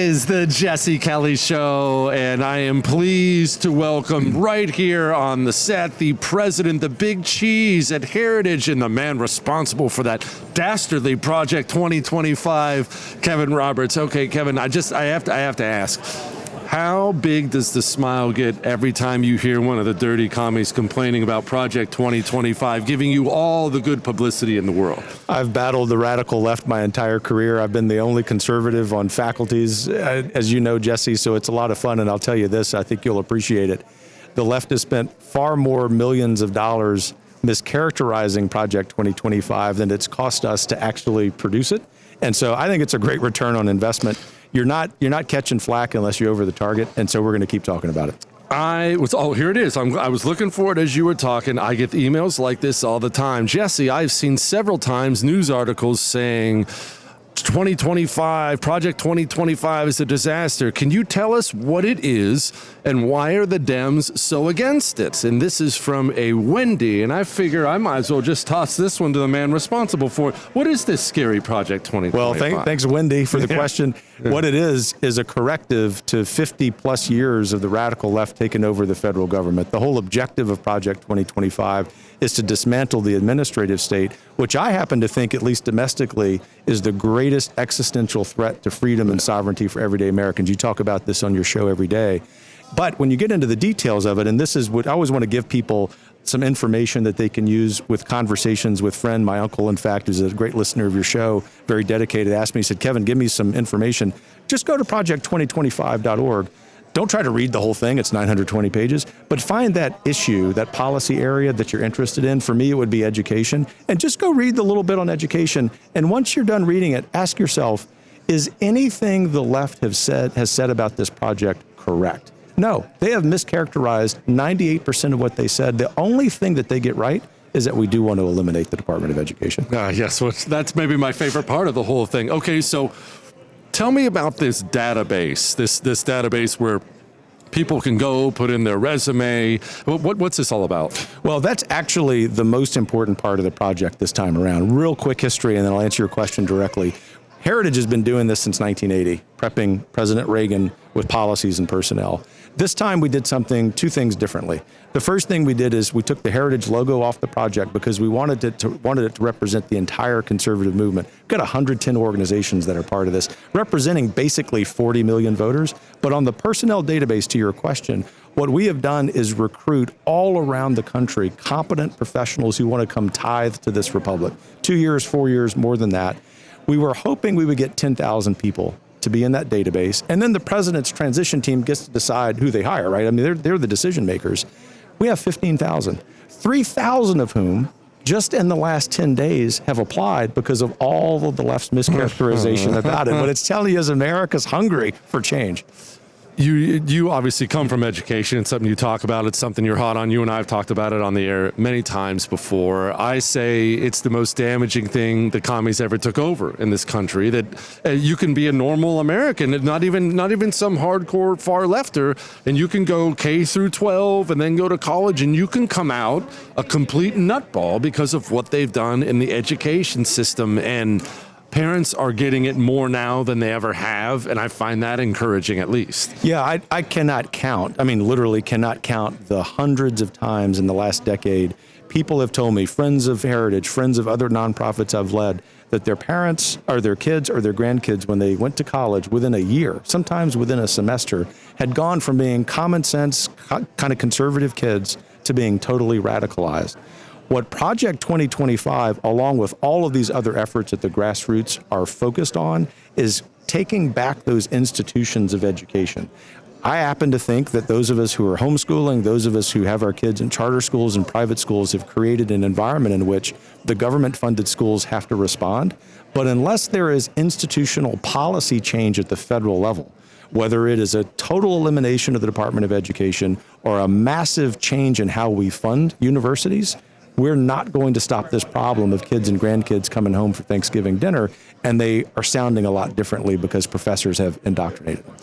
is the Jesse Kelly Show, and I am pleased to welcome right here on the set the president, the big cheese at Heritage, and the man responsible for that dastardly Project 2025, Kevin Roberts. Okay, Kevin, I have to ask, how big does the smile get every time you hear one of the dirty commies complaining about Project 2025, giving you all the good publicity in the world? I've battled the radical left my entire career. I've been the only conservative on faculties, as you know, Jesse, so it's a lot of fun. And I'll tell you this, I think you'll appreciate it. The left has spent far more millions of dollars mischaracterizing Project 2025 than it's cost us to actually produce it. And so I think it's a great return on investment. You're not catching flack unless you're over the target, and so we're going to keep talking about it. Here it is. I was looking for it as you were talking. I get emails like this all the time. Jesse, I've seen several times news articles saying 2025, Project 2025 is a disaster. Can you tell us what it is and why are the Dems so against it? And this is from a Wendy, and I figure I might as well just toss this one to the man responsible for it. What is this scary Project 2025? Well, thanks, Wendy, for the question. What it is a corrective to 50 plus years of the radical left taking over the federal government. The whole objective of Project 2025 is to dismantle the administrative state, which I happen to think, at least domestically, is the greatest existential threat to freedom and sovereignty for everyday Americans. You talk about this on your show every day. But when you get into the details of it, and this is what I always want to give people some information that they can use with conversations with friend. My uncle, in fact, who's a great listener of your show, very dedicated, asked me, he said, Kevin, give me some information. Just go to project2025.org. Don't try to read the whole thing. It's 920 pages, but find that issue, that policy area that you're interested in. For me, it would be education. And just go read the little bit on education. And once you're done reading it, ask yourself, is anything the left has said about this project correct? No, they have mischaracterized 98% of what they said. The only thing that they get right is that we do want to eliminate the Department of Education. Yes, well, that's maybe my favorite part of the whole thing. Okay, so tell me about this database, this database where people can go put in their resume. What's this all about? Well, that's actually the most important part of the project this time around. Real quick history, and then I'll answer your question directly. Heritage has been doing this since 1980, prepping President Reagan with policies and personnel. This time we did two things differently. The first thing we did is we took the Heritage logo off the project because we wanted it to represent the entire conservative movement. We've got 110 organizations that are part of this, representing basically 40 million voters. But on the personnel database, to your question, what we have done is recruit all around the country competent professionals who want to come tithe to this republic. 2 years, 4 years, more than that. We were hoping we would get 10,000 people to be in that database. And then the president's transition team gets to decide who they hire, right? I mean, they're the decision makers. We have 15,000, 3,000 of whom just in the last 10 days have applied because of all of the left's mischaracterization about it. What it's telling you is America's hungry for change. You obviously come from education. It's something you talk about. It's something you're hot on. You and I have talked about it on the air many times before. I say it's the most damaging thing the commies ever took over in this country, that you can be a normal American, not even some hardcore far lefter, and you can go K through 12 and then go to college, and you can come out a complete nutball because of what they've done in the education system. And parents are getting it more now than they ever have, and I find that encouraging, at least. Yeah, I cannot count, literally cannot count the hundreds of times in the last decade people have told me, friends of Heritage, friends of other nonprofits I've led, that their parents or their kids or their grandkids, when they went to college within a year, sometimes within a semester, had gone from being common sense, kind of conservative kids to being totally radicalized. What Project 2025, along with all of these other efforts at the grassroots, are focused on is taking back those institutions of education. I happen to think that those of us who are homeschooling, those of us who have our kids in charter schools and private schools, have created an environment in which the government-funded schools have to respond. But unless there is institutional policy change at the federal level, whether it is a total elimination of the Department of Education or a massive change in how we fund universities, we're not going to stop this problem of kids and grandkids coming home for Thanksgiving dinner, and they are sounding a lot differently because professors have indoctrinated them.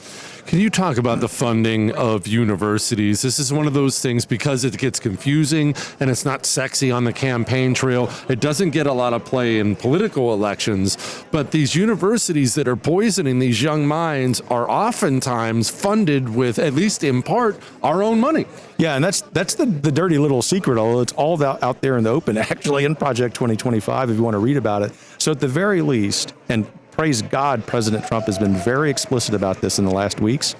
Can you talk about the funding of universities? This is one of those things because it gets confusing and it's not sexy on the campaign trail. It doesn't get a lot of play in political elections, but these universities that are poisoning these young minds are oftentimes funded with, at least in part, our own money. Yeah, and that's the dirty little secret, although it's all out there in the open, actually, in Project 2025, if you want to read about it. So at the very least, and praise God, President Trump has been very explicit about this in the last weeks.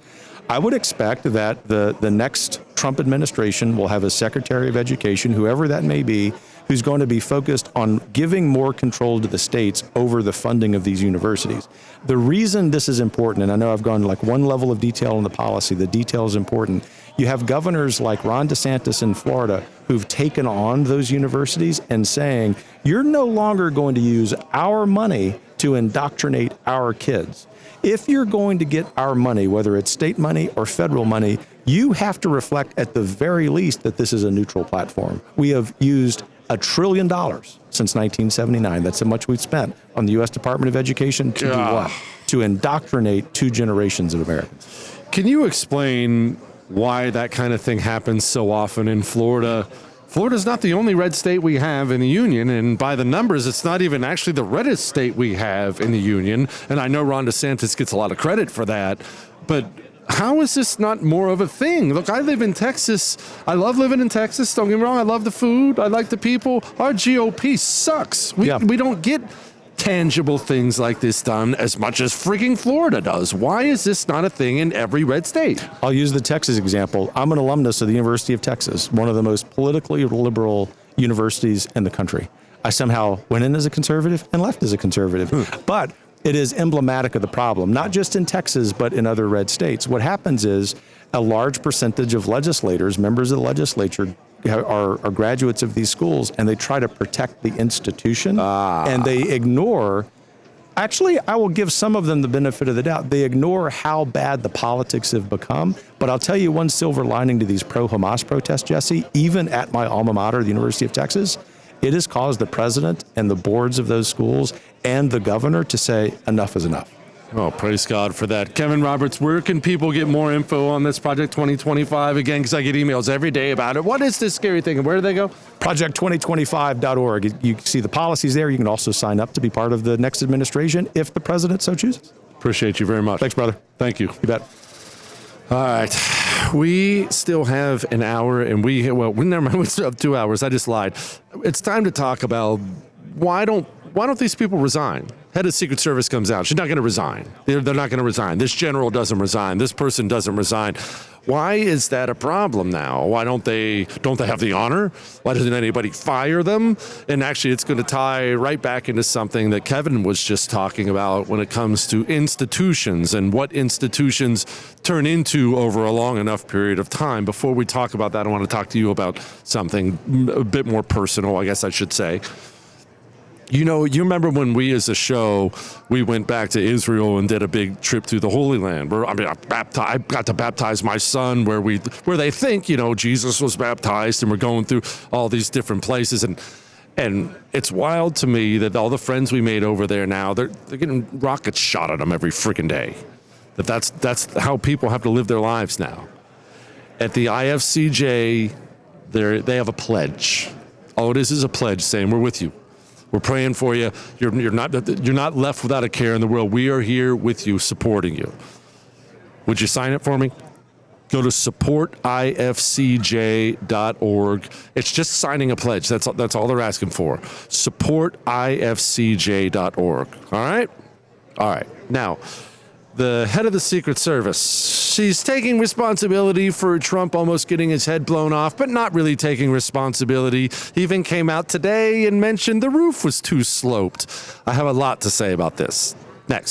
I would expect that the next Trump administration will have a Secretary of Education, whoever that may be, who's going to be focused on giving more control to the states over the funding of these universities. The reason this is important, and I know I've gone like one level of detail in the policy, the detail is important. You have governors like Ron DeSantis in Florida who've taken on those universities and saying, you're no longer going to use our money to indoctrinate our kids. If you're going to get our money, whether it's state money or federal money, you have to reflect at the very least that this is a neutral platform. We have used $1 trillion since 1979. That's how much we've spent on the U.S. Department of Education to do what? To indoctrinate 2 generations of Americans. Can you explain why that kind of thing happens so often in Florida? Florida's not the only red state we have in the union, and by the numbers, it's not even actually the reddest state we have in the union. And I know Ron DeSantis gets a lot of credit for that, but how is this not more of a thing? Look, I live in Texas. I love living in Texas. Don't get me wrong. I love the food. I like the people. Our GOP sucks. We don't get tangible things like this done as much as freaking Florida does. Why is this not a thing in every red state? I'll use the Texas example. I'm an alumnus of the University of Texas, one of the most politically liberal universities in the country. I somehow went in as a conservative and left as a conservative. But it is emblematic of the problem, not just in Texas, but in other red states. What happens is a large percentage of legislators, members of the legislature, are graduates of these schools, and they try to protect the institution, and they ignore. Actually, I will give some of them the benefit of the doubt. They ignore how bad the politics have become. But I'll tell you one silver lining to these pro-Hamas protests, Jesse, even at my alma mater, the University of Texas, it has caused the president and the boards of those schools and the governor to say enough is enough. Oh, praise God for that. Kevin Roberts, where can people get more info on this Project 2025? Again, because I get emails every day about it. What is this scary thing, and where do they go? Project2025.org. You can see the policies there. You can also sign up to be part of the next administration if the president so chooses. Appreciate you very much. Thanks, brother. Thank you. You bet. All right. We still have an hour, and we never mind. We still have 2 hours. I just lied. It's time to talk about why don't these people resign? Head of Secret Service comes out. She's not going to resign. They're not going to resign. This general doesn't resign. This person doesn't resign. Why is that a problem now? Why don't they have the honor? Why doesn't anybody fire them? And actually, it's going to tie right back into something that Kevin was just talking about when it comes to institutions and what institutions turn into over a long enough period of time. Before we talk about that, I want to talk to you about something a bit more personal, I guess I should say. You know, you remember when we as a show, we went back to Israel and did a big trip through the Holy Land. I got to baptize my son where they think, Jesus was baptized, and we're going through all these different places. And it's wild to me that all the friends we made over there now, they're getting rockets shot at them every freaking day. That's how people have to live their lives now. At the IFCJ, they have a pledge. All it is a pledge saying, we're with you. We're praying for you. You're not left without a care in the world. We are here with you, supporting you. Would you sign it for me? Go to supportifcj.org. It's just signing a pledge. That's all they're asking for. Supportifcj.org. All right? All right. Now, the head of the Secret Service, she's taking responsibility for Trump almost getting his head blown off, but not really taking responsibility. He even came out today and mentioned the roof was too sloped. I have a lot to say about this. Next.